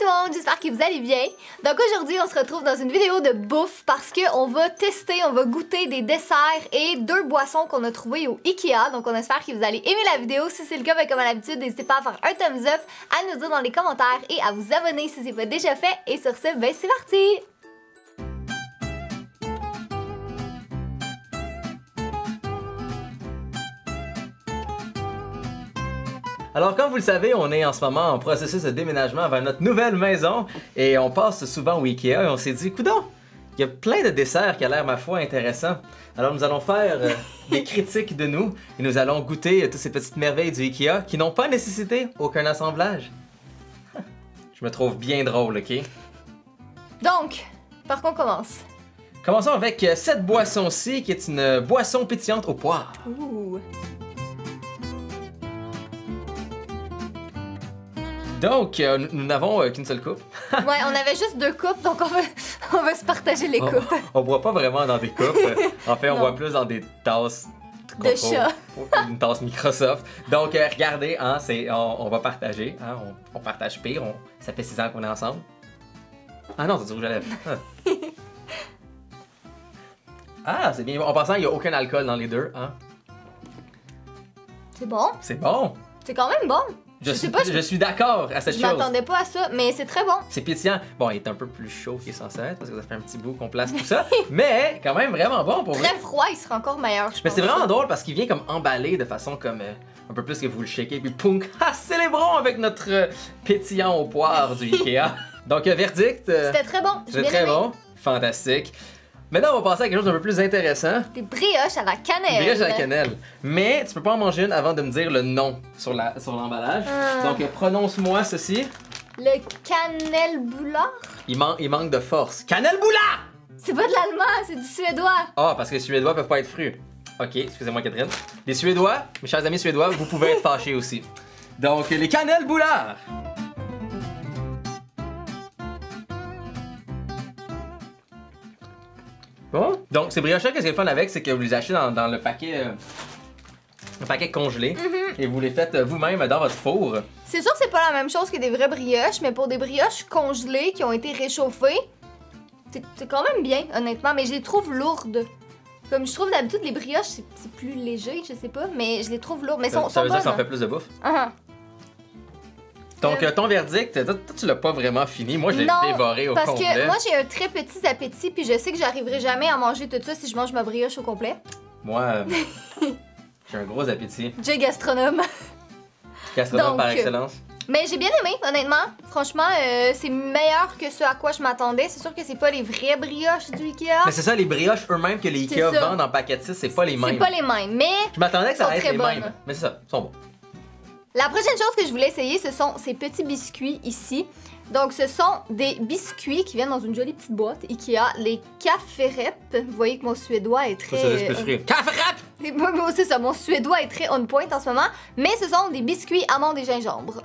le monde, j'espère que vous allez bien. Donc aujourd'hui, on se retrouve dans une vidéo de bouffe parce qu'on va tester, on va goûter des desserts et 2 boissons qu'on a trouvées au Ikea. Donc on espère que vous allez aimer la vidéo. Si c'est le cas, ben, comme à l'habitude, n'hésitez pas à faire un thumbs up, à nous dire dans les commentaires et à vous abonner si c'est pas déjà fait. Et sur ce, ben c'est parti! Alors, comme vous le savez, on est en ce moment en processus de déménagement vers notre nouvelle maison et on passe souvent au Ikea et on s'est dit, coudonc, il y a plein de desserts qui a l'air, ma foi, intéressants. Alors, nous allons faire des critiques de nous et nous allons goûter toutes ces petites merveilles du Ikea qui n'ont pas nécessité aucun assemblage. Je me trouve bien drôle, ok? Donc, par contre, on commence. Commençons avec cette boisson-ci qui est une boisson pétillante aux poires. Ouh! Donc, nous n'avons qu'une seule coupe. Ouais, on avait juste 2 coupes, donc on va se partager les coupes. On boit pas vraiment dans des coupes. En fait, on boit plus dans des tasses de chat. Une tasse Microsoft. Donc, regardez, hein, on va partager. Hein, on partage pire. Ça fait 6 ans qu'on est ensemble. Ah non, c'est du rouge à lèvres. Ah, c'est bien. En passant, il n'y a aucun alcool dans les deux. Hein. C'est bon. C'est bon. C'est quand même bon. Je suis d'accord à cette chose. Je m'attendais pas à ça, mais c'est très bon. C'est pétillant. Bon, il est un peu plus chaud qu'il est censé être parce que ça fait un petit bout qu'on place tout ça. Mais quand même vraiment bon pour vous. Très froid, il sera encore meilleur, je pense. Mais c'est vraiment drôle parce qu'il vient comme emballé de façon comme un peu plus que vous le shakez puis punk. Ah, célébrons avec notre pétillant aux poires du Ikea. Donc verdict. C'était très bon. C'était très bon. Fantastique. Maintenant, on va passer à quelque chose d'un peu plus intéressant. Des brioches à la cannelle. Des brioches à la cannelle. Mais tu peux pas en manger une avant de me dire le nom sur l'emballage. Donc prononce-moi ceci. Le cannelboulard? Il manque de force. Cannelboulard! C'est pas de l'allemand, c'est du suédois. Ah, parce que les Suédois peuvent pas être frus. Ok, excusez-moi Catherine. Les Suédois, mes chers amis Suédois, vous pouvez être fâchés aussi. Donc, les cannelboulards! Bon, donc ces brioches-là, qu'est-ce qui est le fun avec, c'est que vous les achetez dans le paquet congelé et vous les faites vous-même dans votre four. C'est sûr que c'est pas la même chose que des vraies brioches, mais pour des brioches congelées qui ont été réchauffées, c'est quand même bien, honnêtement, mais je les trouve lourdes. Comme je trouve d'habitude, les brioches, c'est plus léger, je sais pas, mais je les trouve lourdes. Mais ça veut dire que ça en fait plus de bouffe? Donc, ton verdict, toi, tu l'as pas vraiment fini. Moi, je l'ai dévoré au complet. Parce que moi, j'ai un très petit appétit, puis je sais que j'arriverai jamais à manger tout ça si je mange ma brioche au complet. Moi, j'ai un gros appétit. Jay gastronome. Gastronome par excellence. Mais j'ai bien aimé, honnêtement. Franchement, c'est meilleur que ce à quoi je m'attendais. C'est sûr que c'est pas les vraies brioches du Ikea. Mais c'est ça, les brioches eux-mêmes que les Ikea vendent en paquet de 6, c'est pas les mêmes. C'est pas les mêmes, mais je m'attendais que ça allait être les bonnes. mêmes. Mais c'est ça, ils sont bons. La prochaine chose que je voulais essayer, ce sont ces petits biscuits ici. Donc, ce sont des biscuits qui viennent dans une jolie petite boîte Ikea, les Kafferep. Vous voyez que mon suédois est très... Kafferep! C'est ça, mon suédois est très on point en ce moment. Mais ce sont des biscuits amandes et gingembre.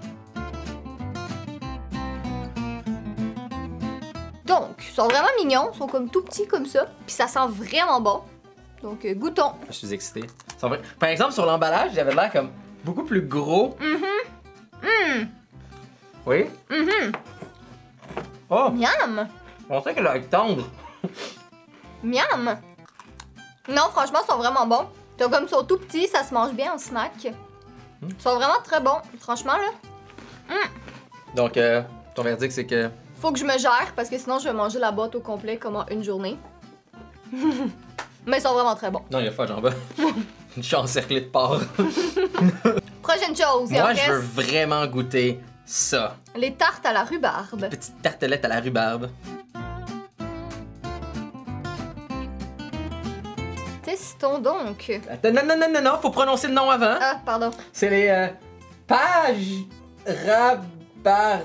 Donc, ils sont vraiment mignons, ils sont comme tout petits comme ça. Puis ça sent vraiment bon. Donc, goûtons. Je suis excité. Par exemple, sur l'emballage, il avait l'air comme beaucoup plus gros. Oui? Oh! Miam! On sait qu'elle est tendre. Miam! Non, franchement, ils sont vraiment bons. Ils sont comme sont tout petits, ça se mange bien en snack. Ils sont vraiment très bons, franchement, là. Donc, ton verdict, c'est que... Faut que je me gère, parce que sinon, je vais manger la boîte au complet comme en une journée. Mais ils sont vraiment très bons. Non, il y a pas, j'en bats. Je suis encerclé de porc. Prochaine chose, moi, je veux vraiment goûter ça. Les tartes à la rhubarbe. Petite tartelette à la rhubarbe. Testons donc. Attends, non, faut prononcer le nom avant. Ah, pardon. C'est les pages rabarber.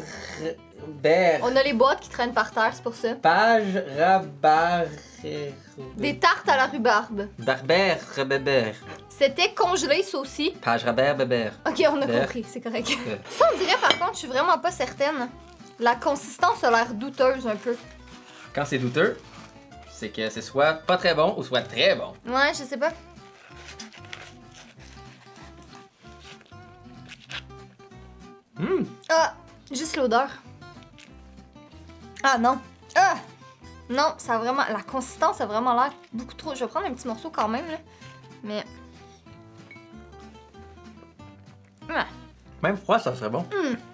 On a les boîtes qui traînent par terre, c'est pour ça. Page rabarber. Des tartes à la rhubarbe. Barber, C'était congelé, ça aussi. Page rabarber. Ok, on a compris, c'est correct. Ça, on dirait par contre, je suis vraiment pas certaine. La consistance a l'air douteuse un peu. Quand c'est douteux, c'est que c'est soit pas très bon ou soit très bon. Ouais, je sais pas. Ah, juste l'odeur. Ah non. Ah! Non, ça a vraiment... La consistance a vraiment l'air beaucoup trop... Je vais prendre un petit morceau quand même, là. Mais... Ah. Même froid, ça serait bon.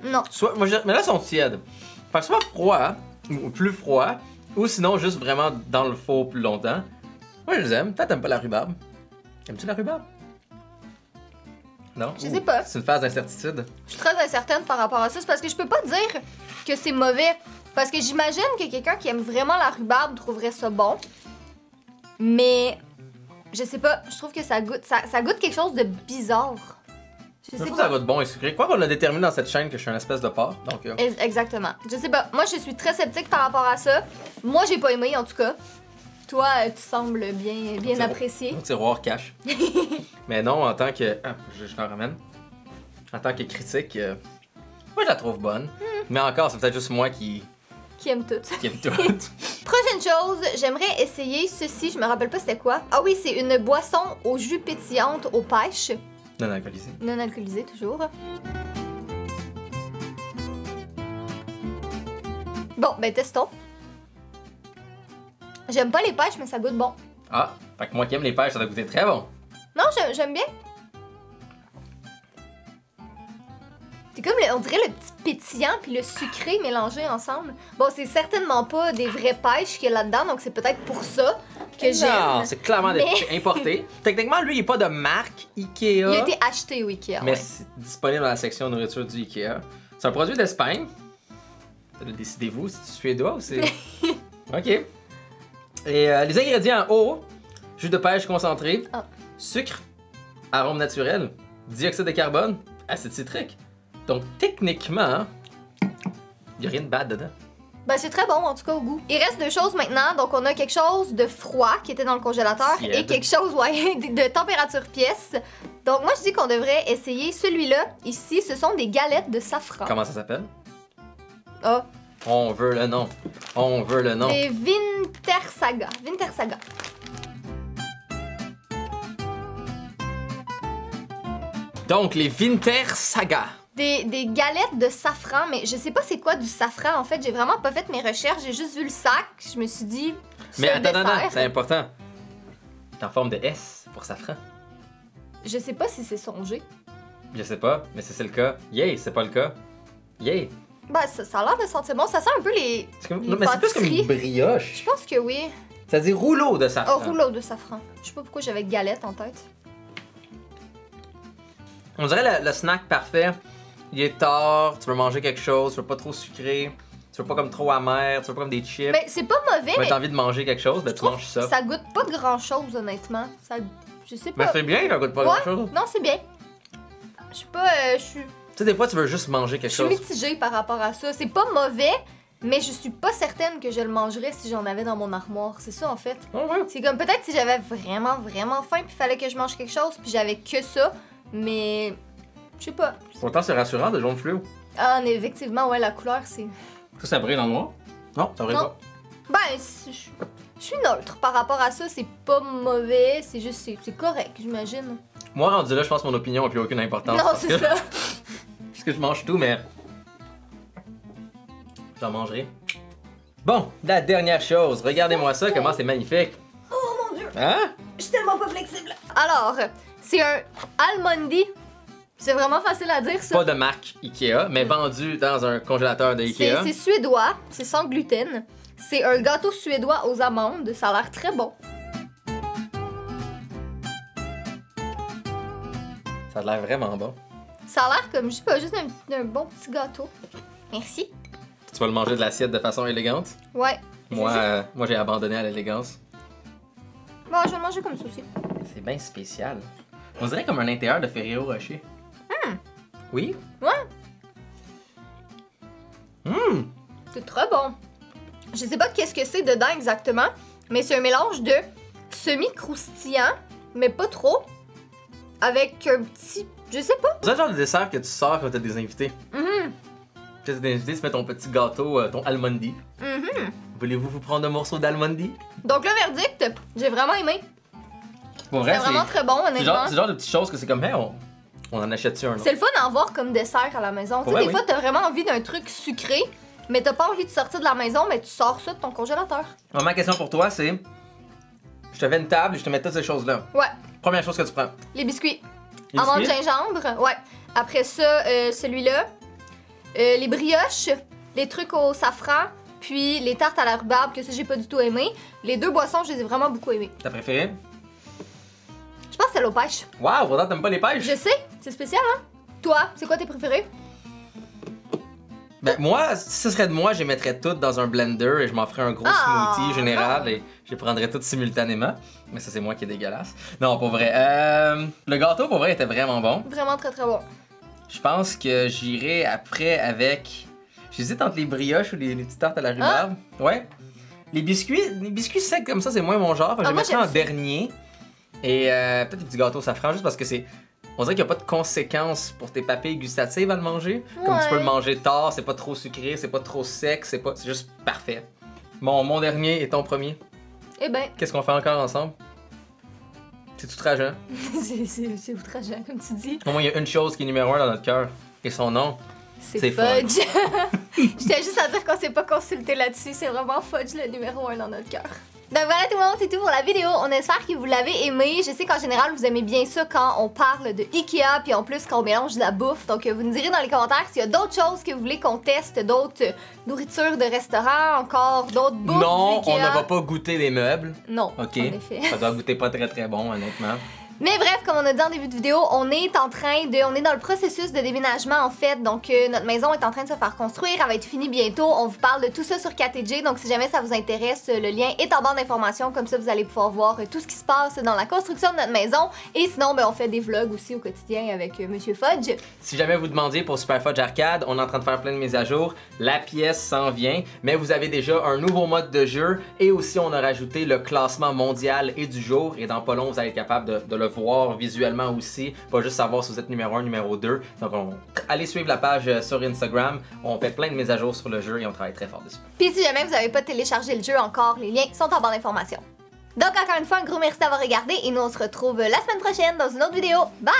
Non. Soit, moi, mais là, ils sont tièdes. Fait que soit froid, hein, ou plus froid, ou sinon juste vraiment dans le four plus longtemps. Moi, je les aime. Peut-être t'aimes pas la rhubarbe. Aimes-tu la rhubarbe? Non? Je sais pas. C'est une phase d'incertitude. Je suis très incertaine par rapport à ça. C'est parce que je peux pas dire que c'est mauvais. Parce que j'imagine que quelqu'un qui aime vraiment la rhubarbe trouverait ça bon. Mais... Je sais pas. Je trouve que ça goûte... Ça goûte quelque chose de bizarre. Je trouve que ça goûte bon et sucré. Quoi qu'on a déterminé dans cette chaîne que je suis un espèce de porc, donc... Exactement. Je sais pas. Moi, je suis très sceptique par rapport à ça. Moi, j'ai pas aimé, en tout cas. Toi, tu sembles bien apprécié. Mon tiroir cache. Mais non, en tant que... Ah, je t'en ramène. En tant que critique, moi, je la trouve bonne. Mais encore, c'est peut-être juste moi qui aime tout. Qui aime tout. Prochaine chose, j'aimerais essayer ceci. Je me rappelle pas c'était quoi. Ah oui, c'est une boisson au jus pétillante aux pêches. Non alcoolisé. Non alcoolisé, toujours. Bon, ben testons. J'aime pas les pêches, mais ça goûte bon. Ah, fait que moi qui aime les pêches, ça doit goûter très bon. Non, j'aime bien. C'est comme, on dirait le petit pétillant puis le sucré mélangés ensemble. Bon, c'est certainement pas des vraies pêches qu'il y a là-dedans, donc c'est peut-être pour ça que j'aime. Non, c'est clairement des pêches importées. Techniquement, lui, il est pas de marque Ikea. Il a été acheté au Ikea, mais ouais. c'est disponible dans la section nourriture du Ikea. C'est un produit d'Espagne. Décidez-vous si c'est suédois ou c'est... OK. Et les ingrédients en haut, jus de pêche concentré, sucre, arôme naturel, dioxyde de carbone, acide citrique. Donc techniquement, il n'y a rien de bad dedans. Ben c'est très bon en tout cas au goût. Il reste deux choses maintenant, donc on a quelque chose de froid qui était dans le congélateur Tiède. et quelque chose de température pièce. Donc moi je dis qu'on devrait essayer celui-là. Ici, ce sont des galettes de safran. Comment ça s'appelle? Ah, On veut le nom. On veut le nom. des Wintersaga. Wintersaga. Donc les Wintersaga. Des galettes de safran, mais je sais pas c'est quoi du safran en fait. J'ai vraiment pas fait mes recherches, j'ai juste vu le sac. Je me suis dit. Mais c'est un attends, dessert. c'est important. C'est en forme de S pour safran. Je sais pas si c'est songé. Je sais pas, mais si c'est le cas, yay, c'est pas le cas. Yay. Ben ça a l'air de sentir bon. Ça sent un peu les. Non, mais c'est plus comme une brioche. Je pense que oui. Ça dit rouleau de safran. Oh, rouleau de safran. Je sais pas pourquoi j'avais galette en tête. On dirait le snack parfait. Il est tard, tu veux manger quelque chose, tu veux pas trop sucré, tu veux pas comme trop amer, tu veux pas comme des chips. Mais c'est pas mauvais, Mais mais t'as envie de manger quelque chose, ben je tu trouve manges ça. ça goûte pas grand chose honnêtement. Ça, je sais Mais pas. c'est bien, ça goûte pas Ouais. grand chose. Non, c'est bien. Je suis pas, je suis Tu sais, des fois, tu veux juste manger quelque chose. mitigée par rapport à ça. C'est pas mauvais, mais je suis pas certaine que je le mangerais si j'en avais dans mon armoire. C'est ça en fait. Oh, ouais. C'est comme peut-être si j'avais vraiment faim puis fallait que je mange quelque chose puis j'avais que ça, mais je sais pas. Pourtant, c'est rassurant de jaune fluo. Ah, mais effectivement, ouais, la couleur c'est. Ça brille dans le noir? Non, ça brille Non. pas. Ben, je suis neutre par rapport à ça. C'est pas mauvais, c'est juste c'est correct, j'imagine. Moi, rendu là, je pense que mon opinion n'a plus aucune importance. Non, parce c'est que- ça. Parce que je mange tout, mais. J'en mangerai. Bon, la dernière chose. Regardez-moi ça, comment c'est magnifique. Oh mon dieu, Hein? je suis tellement pas flexible. Alors, c'est un almondi. C'est vraiment facile à dire ça. Pas de marque Ikea, mais vendu dans un congélateur de Ikea. C'est suédois, c'est sans gluten. C'est un gâteau suédois aux amandes. Ça a l'air très bon. Ça a l'air vraiment bon. Ça a l'air comme, je sais pas, juste un bon petit gâteau. Merci. Tu vas le manger de l'assiette de façon élégante? Ouais. Moi, j'ai abandonné à l'élégance. Bon, je vais le manger comme ça aussi. C'est bien spécial. On dirait comme un intérieur de Ferrero Rocher. Oui? Ouais. C'est très bon. Je sais pas qu'est-ce que c'est dedans exactement, mais c'est un mélange de semi-croustillant, mais pas trop, avec un petit... Je sais pas. C'est le genre de dessert que tu sors quand t'as des invités. Mhm. Tu as des invités, tu mets ton petit gâteau, ton almondi. Mhm. Voulez-vous vous prendre un morceau d'almondi? Donc le verdict, j'ai vraiment aimé. Pour vrai, C'est vraiment très bon, c'est honnêtement. le genre de petites choses que c'est comme, hey, on en achète-tu un? C'est le fun d'en voir comme dessert à la maison. Tu sais, Ouais, des oui. fois, t'as vraiment envie d'un truc sucré, mais t'as pas envie de sortir de la maison, mais tu sors ça de ton congélateur. Ma question pour toi, c'est... Je te fais une table et je te mets toutes ces choses-là. Ouais. Première chose que tu prends. Les biscuits. Les Amande biscuits? gingembre, ouais. Après ça, celui-là. Les brioches, les trucs au safran, puis les tartes à la rhubarbe, que ça, j'ai pas du tout aimé. Les 2 boissons, je les ai vraiment beaucoup aimées. Ta préférée? Je pense que c'est l'eau pêche. Waouh, pourtant t'aimes pas les pêches? Je sais, c'est spécial, hein? Toi, c'est quoi tes préférés? Ben moi, si ce serait de moi, je les mettrais toutes dans un blender et je m'en ferais un gros smoothie général non. et je les prendrais toutes simultanément. Mais ça, c'est moi qui est dégueulasse. Non, pour vrai. Le gâteau, pour vrai, était vraiment bon. Vraiment très très bon. Je pense que j'irai après avec... J'hésite entre les brioches ou les petites tartes à la rhubarbe. Ouais. Les biscuits secs comme ça, c'est moins mon genre. Je les moi, mettrais en j'aime ça. dernier. Et peut-être des petits gâteaux au safran, juste parce que c'est... On dirait qu'il n'y a pas de conséquences pour tes papilles gustatives à le manger. Comme tu peux le manger tard, c'est pas trop sucré, c'est pas trop sec, c'est juste parfait. Mon dernier et ton premier. Eh ben, Qu'est-ce qu'on fait encore ensemble? C'est outrageant. c'est outrageant, comme tu dis. Au moins, il y a une chose qui est numéro 1 dans notre cœur. Et son nom, C'est C'est Fudge. J'étais juste à dire qu'on s'est pas consulté là-dessus. C'est vraiment Fudge le numéro 1 dans notre cœur. Donc voilà tout le monde, c'est tout pour la vidéo. On espère que vous l'avez aimé. Je sais qu'en général, vous aimez bien ça quand on parle de Ikea, puis en plus quand on mélange de la bouffe. Donc vous nous direz dans les commentaires s'il y a d'autres choses que vous voulez qu'on teste, d'autres nourritures de restaurant, encore d'autres bouffes non, d'Ikea. on ne va pas goûter les meubles. Non, Ok. en effet. Ça doit goûter pas très très bon, honnêtement. Mais bref, comme on a dit en début de vidéo, on est dans le processus de déménagement en fait. Donc notre maison est en train de se faire construire, elle va être finie bientôt. On vous parle de tout ça sur KTG, donc si jamais ça vous intéresse, le lien est en barre d'informations. Comme ça, vous allez pouvoir voir tout ce qui se passe dans la construction de notre maison. Et sinon, ben, on fait des vlogs aussi au quotidien avec Monsieur Fudge. Si jamais vous demandiez pour Super Fudge Arcade, on est en train de faire plein de mises à jour. La pièce s'en vient, mais vous avez déjà un nouveau mode de jeu et aussi on a rajouté le classement mondial et du jour. Et dans pas long, vous allez être capable de le voir visuellement aussi, pas juste savoir si vous êtes numéro 1, numéro 2. Donc allez suivre la page sur Instagram, on fait plein de mises à jour sur le jeu et on travaille très fort dessus. Puis si jamais vous n'avez pas téléchargé le jeu encore, les liens sont en barre d'informations. Donc encore une fois, un gros merci d'avoir regardé et nous on se retrouve la semaine prochaine dans une autre vidéo. Bye!